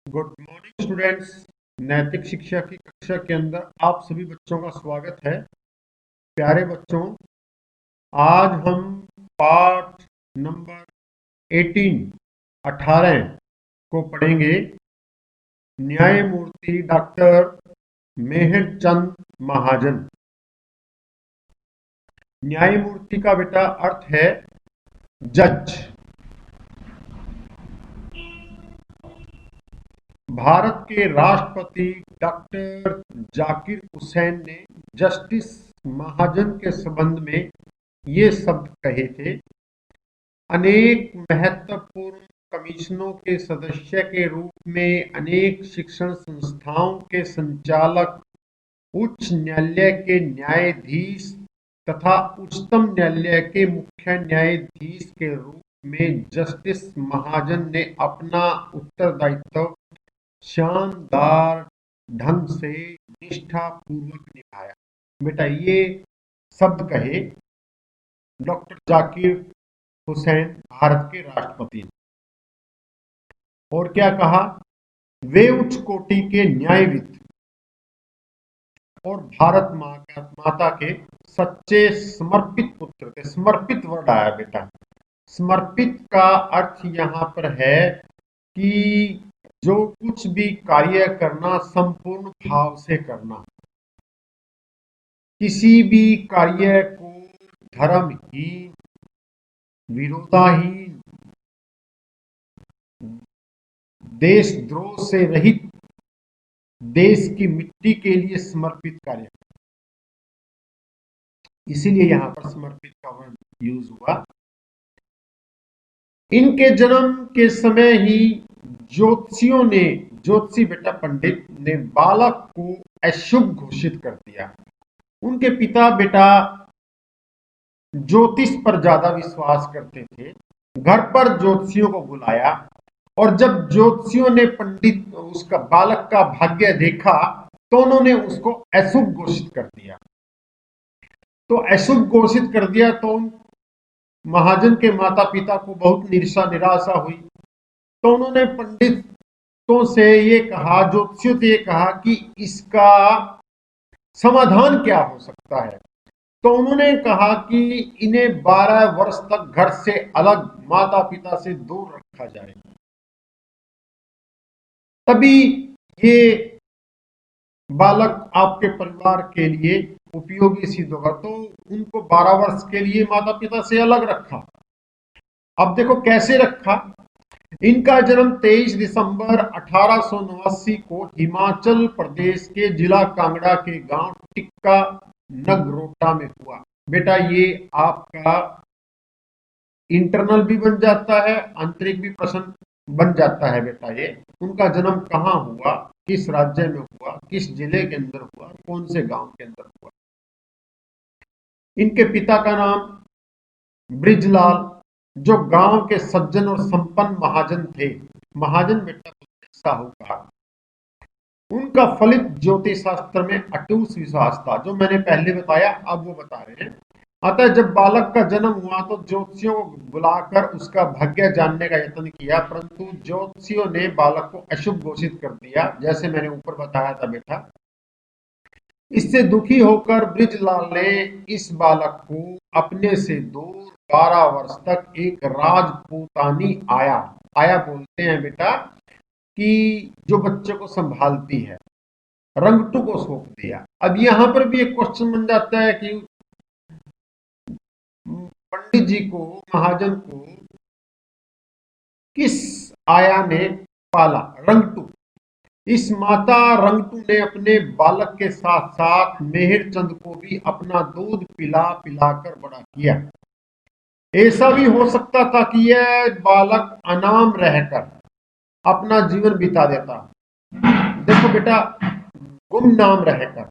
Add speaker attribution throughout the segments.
Speaker 1: Good morning students. नैतिक शिक्षा की कक्षा के अंदर आप सभी बच्चों का स्वागत है। प्यारे बच्चों, आज हम पाठ नंबर 18 को पढ़ेंगे। न्यायमूर्ति डॉक्टर मेहरचंद महाजन। न्यायमूर्ति का बेटा अर्थ है जज। भारत के राष्ट्रपति डॉक्टर जाकिर हुसैन ने जस्टिस महाजन के संबंध में ये शब्द कहे थे। अनेक महत्वपूर्ण कमीशनों के सदस्य के रूप में अनेक शिक्षण संस्थाओं के संचालक, उच्च न्यायालय के न्यायाधीश तथा उच्चतम न्यायालय के मुख्य न्यायाधीश के रूप में जस्टिस महाजन ने अपना उत्तरदायित्व शानदार ढंग से निष्ठापूर्वक निभाया। बेटा, ये शब्द कहे डॉक्टर जाकिर हुसैन, भारत के राष्ट्रपति ने। और क्या कहा? वे उच्च कोटि के न्यायविद और भारत माता के सच्चे समर्पित पुत्र थे। समर्पित वर्ड आया बेटा। समर्पित का अर्थ यहाँ पर है कि जो कुछ भी कार्य करना संपूर्ण भाव से करना, किसी भी कार्य को धर्महीन, विरोधाहीन, देशद्रोह से रहित, देश की मिट्टी के लिए समर्पित कार्य। इसीलिए यहां पर समर्पित का वर्ड यूज हुआ। इनके जन्म के समय ही ज्योतिषियों ने, ज्योतिषी बेटा पंडित ने बालक को अशुभ घोषित कर दिया। उनके पिता बेटा ज्योतिष पर ज्यादा विश्वास करते थे। घर पर ज्योतिषियों को बुलाया और जब ज्योतिषियों ने पंडित उसका बालक का भाग्य देखा तो उन्होंने उसको अशुभ घोषित कर दिया। तो अशुभ घोषित कर दिया तो महाजन के माता पिता को बहुत निराशा हुई। तो उन्होंने पंडितों से ये कहा, ज्योतिषियों से ये कहा कि इसका समाधान क्या हो सकता है। तो उन्होंने कहा कि इन्हें 12 वर्ष तक घर से अलग, माता पिता से दूर रखा जाए, तभी ये बालक आपके परिवार के लिए उपयोगी सिद्ध होगा। तो उनको 12 वर्ष के लिए माता पिता से अलग रखा। अब देखो कैसे रखा। इनका जन्म 23 दिसंबर 1889 को हिमाचल प्रदेश के जिला कांगड़ा के गांव टिक्का नगरोटा में हुआ। बेटा, ये आपका इंटरनल भी बन जाता है, आंतरिक भी प्रश्न बन जाता है। बेटा, ये उनका जन्म कहाँ हुआ, किस राज्य में हुआ, किस जिले के अंदर हुआ, कौन से गांव के अंदर हुआ। इनके पिता का नाम ब्रिजलाल, जो गांव के सज्जन और संपन्न महाजन थे। महाजन बेटा साहूकार। उनका फलित ज्योतिष शास्त्र में अटूट विश्वास था, जो मैंने पहले बताया, अब वो बता रहे हैं। अतः जब बालक का जन्म हुआ तो ज्योतिषियों को बुलाकर उसका भाग्य जानने का यत्न किया, परंतु ज्योतिषियों ने बालक को अशुभ घोषित कर दिया, जैसे मैंने ऊपर बताया था बेटा। इससे दुखी होकर ब्रिजलाल ने इस बालक को अपने से दूर 12 वर्ष तक एक राजपूतानी आया बोलते हैं बेटा, कि जो बच्चे को संभालती है, रंगटू को सौंप दिया। अब यहां पर भी एक क्वेश्चन बन जाता है कि पंडित जी को, महाजन को किस आया ने पाला? रंगटू। इस माता रंगटू ने अपने बालक के साथ साथ मेहरचंद को भी अपना दूध पिला पिलाकर बड़ा किया। ऐसा भी हो सकता था कि यह बालक अनाम रहकर अपना जीवन बिता देता। देखो बेटा, गुमनाम रहकर।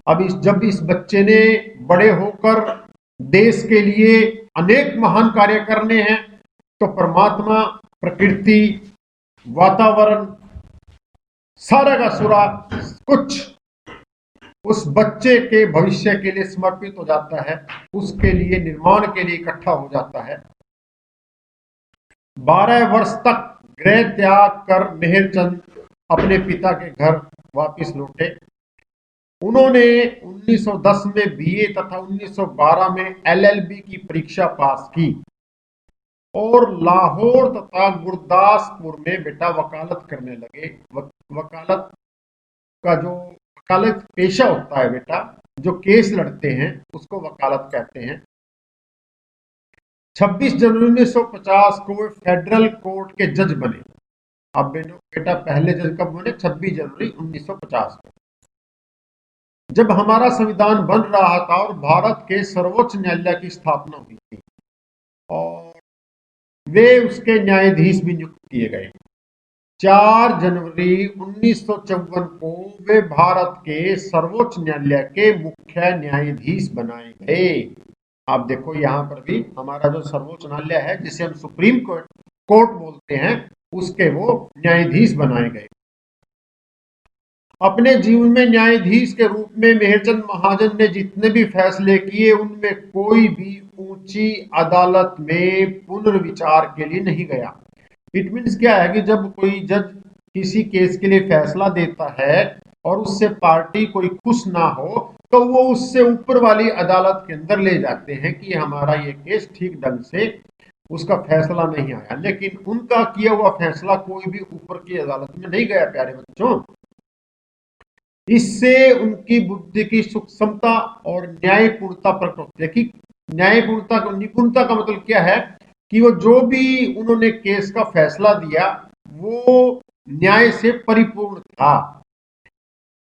Speaker 1: अब जब इस बच्चे ने बड़े होकर देश के लिए अनेक महान कार्य करने हैं, तो परमात्मा, प्रकृति, वातावरण, सारा का सारा कुछ उस बच्चे के भविष्य के लिए समर्पित हो जाता है, उसके लिए निर्माण के लिए इकट्ठा हो जाता है। 12 वर्ष तक गृह त्याग कर मेहरचंद अपने पिता के घर वापस लौटे। उन्होंने 1910 में बीए तथा 1912 में एलएलबी की परीक्षा पास की और लाहौर तथा गुरदासपुर में बेटा वकालत करने लगे। वकालत का जो वकालत पेशा होता है बेटा, जो केस लड़ते हैं उसको वकालत कहते हैं। 26 जनवरी 1950 को वे फेडरल कोर्ट के जज बने। अब बेटा पहले जज कब बने? 26 जनवरी 1950 को, जब हमारा संविधान बन रहा था और भारत के सर्वोच्च न्यायालय की स्थापना हुई थी, और वे उसके न्यायाधीश भी नियुक्त किए गए। 4 जनवरी 1954 को वे भारत के सर्वोच्च न्यायालय के मुख्य न्यायाधीश बनाए गए। आप देखो यहां पर भी हमारा जो सर्वोच्च न्यायालय है, जिसे हम सुप्रीम कोर्ट बोलते हैं, उसके वो न्यायाधीश बनाए गए। अपने जीवन में न्यायाधीश के रूप में मेहरचंद महाजन ने जितने भी फैसले किए, उनमें कोई भी ऊंची अदालत में पुनर्विचार के लिए नहीं गया। इट मीन्स क्या है कि जब कोई जज किसी केस के लिए फैसला देता है और उससे पार्टी कोई खुश ना हो, तो वो उससे ऊपर वाली अदालत के अंदर ले जाते हैं कि हमारा ये केस ठीक ढंग से उसका फैसला नहीं आया। लेकिन उनका किया हुआ फैसला कोई भी ऊपर की अदालत में नहीं गया प्यारे बच्चों। इससे उनकी बुद्धि की सूक्ष्मता और न्यायपूर्णता प्रकट होती है। कि न्यायपूर्णता को, निपुणता का मतलब क्या है कि वो जो भी उन्होंने केस का फैसला दिया वो न्याय से परिपूर्ण था।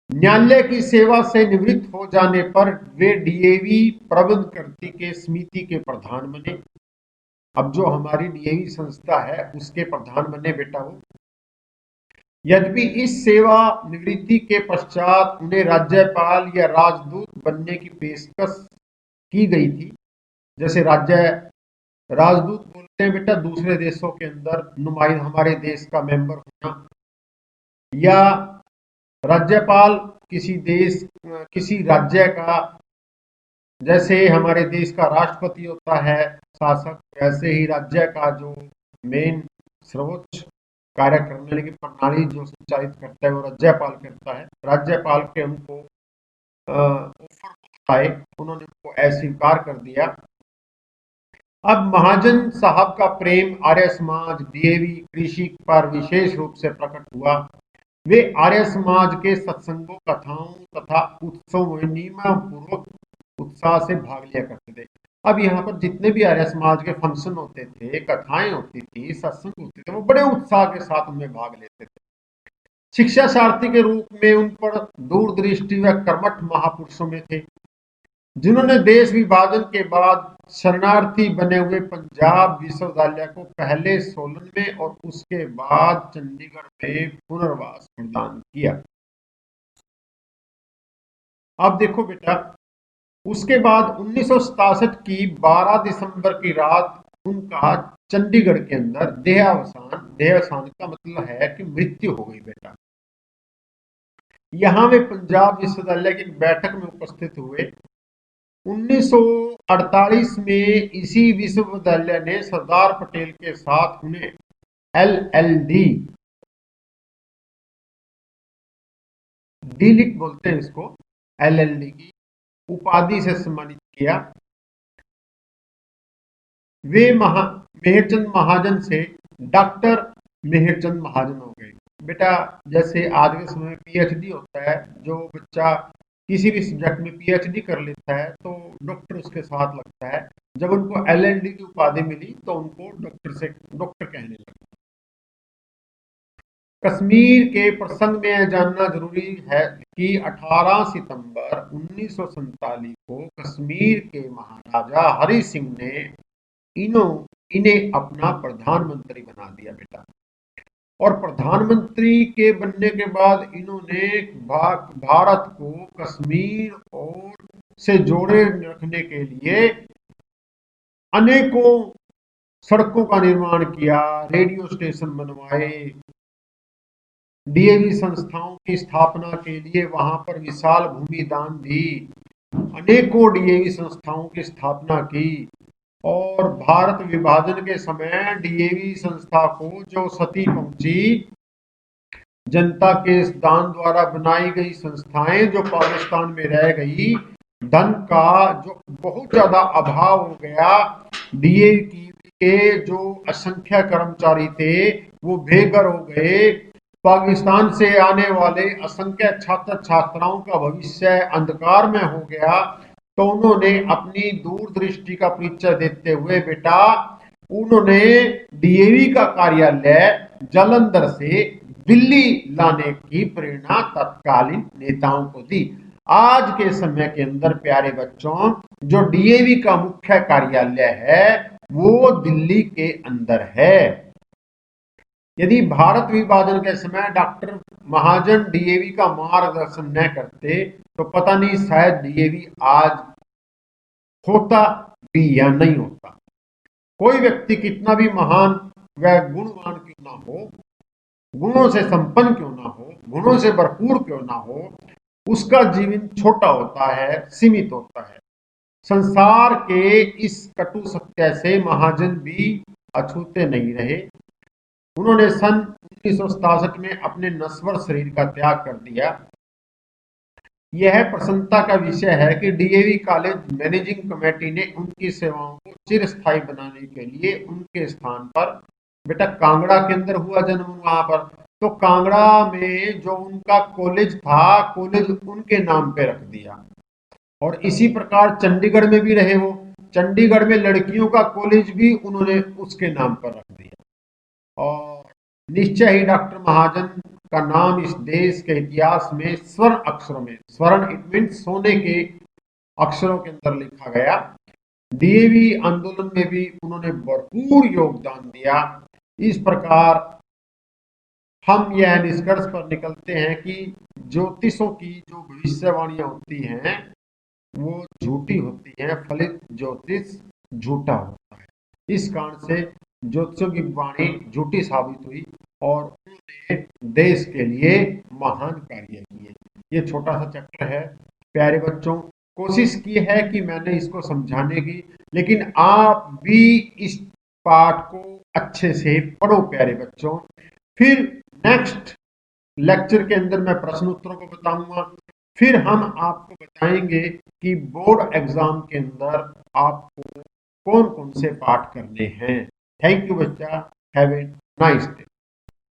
Speaker 1: न्यायालय की सेवा से निवृत्त हो जाने पर वे डीएवी प्रबंध करती के समिति के प्रधान बने। अब जो हमारी डीएवी संस्था है उसके प्रधान बने बेटा वो। यद्यपि इस सेवा निवृत्ति के पश्चात उन्हें राज्यपाल या राजदूत बनने की पेशकश की गई थी। जैसे राजदूत बोलते हैं बेटा दूसरे देशों के अंदर नुमाइंदा, हमारे देश का मेंबर होना, या राज्यपाल किसी राज्य का, जैसे हमारे देश का राष्ट्रपति होता है शासक, वैसे ही राज्य का जो मेन सर्वोच्च कार्य करने की प्रणाली जो संचालित करता है वो राज्यपाल करता है। राज्यपाल के उनको ऑफर आए, उन्होंने उनको अस्वीकार कर दिया। अब महाजन साहब का प्रेम आर्य समाज, डीएवी, कृषि पर विशेष रूप से प्रकट हुआ। वे आर्य समाज के सत्संगों, कथाओं तथा उत्सवों में नियमपूर्वक उत्साह से भाग लिया करते थे। अब यहाँ पर जितने भी आर्य समाज के फंक्शन होते थे, कथाएं होती थी, सत्संग होते थे, वो बड़े उत्साह के साथ उनमें भाग लेते थे। शिक्षा सारथी के रूप में उन पर दूरदृष्टि व कर्मठ महापुरुषों में थे, जिन्होंने देश विभाजन के बाद शरणार्थी बने हुए पंजाब विश्वविद्यालय को पहले सोलन में और उसके बाद चंडीगढ़ में पुनर्वास प्रदान किया। अब देखो बेटा, उसके बाद 1967 की 12 दिसंबर की रात उनका चंडीगढ़ के अंदर देहावसान का मतलब है कि मृत्यु हो गई बेटा। यहां वे पंजाब विश्वविद्यालय की बैठक में उपस्थित हुए। 1948 में इसी विश्वविद्यालय ने सरदार पटेल के साथ उन्हें एलएलडी, डीलिट बोलते हैं इसको, एलएलडी की उपाधि से सम्मानित किया। वे मेहरचंद महाजन से डॉक्टर मेहरचंद महाजन हो गए। बेटा जैसे आज के समय में पीएचडी होता है, जो बच्चा किसी भी सब्जेक्ट में पीएचडी कर लेता है तो डॉक्टर उसके साथ लगता है। जब उनको एलएलडी की उपाधि मिली तो उनको डॉक्टर कहने लगे। कश्मीर के प्रसंग में जानना जरूरी है कि 18 सितंबर 1947 को कश्मीर के महाराजा हरि सिंह ने इन्हें अपना प्रधानमंत्री बना दिया बेटा। और प्रधानमंत्री के बनने के बाद इन्होंने भारत को कश्मीर और से जोड़े रखने के लिए अनेकों सड़कों का निर्माण किया, रेडियो स्टेशन बनवाए, डीएवी संस्थाओं की स्थापना के लिए वहां पर विशाल भूमि दान दी, अनेकों डीएवी संस्थाओं की स्थापना की। और भारत विभाजन के समय डीएवी संस्था को जो क्षति पहुंची जनता के इस दान द्वारा बनाई गई संस्थाएं जो पाकिस्तान में रह गई, धन का जो बहुत ज्यादा अभाव हो गया, डीएवी के जो असंख्य कर्मचारी थे वो बेघर हो गए, पाकिस्तान से आने वाले असंख्य छात्र छात्राओं का भविष्य अंधकार में हो गया। तो उन्होंने अपनी दूरदृष्टि का परिचय देते हुए बेटा उन्होंने डीएवी का कार्यालय जालंधर से दिल्ली लाने की प्रेरणा तत्कालीन नेताओं को दी। आज के समय के अंदर प्यारे बच्चों, जो डीएवी का मुख्य कार्यालय है वो दिल्ली के अंदर है। यदि भारत विभाजन के समय डॉक्टर महाजन डीएवी का मार्गदर्शन न करते तो पता नहीं शायद डीएवी आज होता भी या नहीं होता। कोई व्यक्ति कितना भी महान व गुणवान क्यों ना हो, गुणों से संपन्न क्यों ना हो, गुणों से भरपूर क्यों ना हो, उसका जीवन छोटा होता है, सीमित होता है। संसार के इस कटु सत्य से महाजन भी अछूते नहीं रहे। उन्होंने सन 1967 में अपने नश्वर शरीर का त्याग कर दिया। यह प्रसन्नता का विषय है कि डीएवी कॉलेज मैनेजिंग कमेटी ने उनकी सेवाओं को चिरस्थायी बनाने के लिए उनके स्थान पर, बेटा कांगड़ा के अंदर हुआ जन्म वहां पर, तो कांगड़ा में जो उनका कॉलेज था, कॉलेज उनके नाम पे रख दिया। और इसी प्रकार चंडीगढ़ में भी रहे वो, चंडीगढ़ में लड़कियों का कॉलेज भी उन्होंने उसके नाम पर रख दिया। और निश्चय ही डॉक्टर महाजन का नाम इस देश के इतिहास में स्वर्ण अक्षरों में, स्वर्ण इट मीन सोने के अक्षरों के अंदर लिखा गया। डीएवी आंदोलन में भी उन्होंने भरपूर योगदान दिया। इस प्रकार हम यह निष्कर्ष पर निकलते हैं कि ज्योतिषों की जो भविष्यवाणियां होती हैं वो झूठी होती हैं, फलित ज्योतिष झूठा होता है। इस कारण से ज्योतिषों की वाणी झूठी साबित हुई और उन्होंने देश के लिए महान कार्य किए। ये छोटा सा चैप्टर है प्यारे बच्चों, कोशिश की है कि मैंने इसको समझाने की, लेकिन आप भी इस पाठ को अच्छे से पढ़ो प्यारे बच्चों। फिर नेक्स्ट लेक्चर के अंदर मैं प्रश्न उत्तरों को बताऊंगा। फिर हम आपको बताएंगे कि बोर्ड एग्जाम के अंदर आपको कौन कौन से पाठ करने हैं। थैंक यू बच्चा, हैव ए नाइस डे।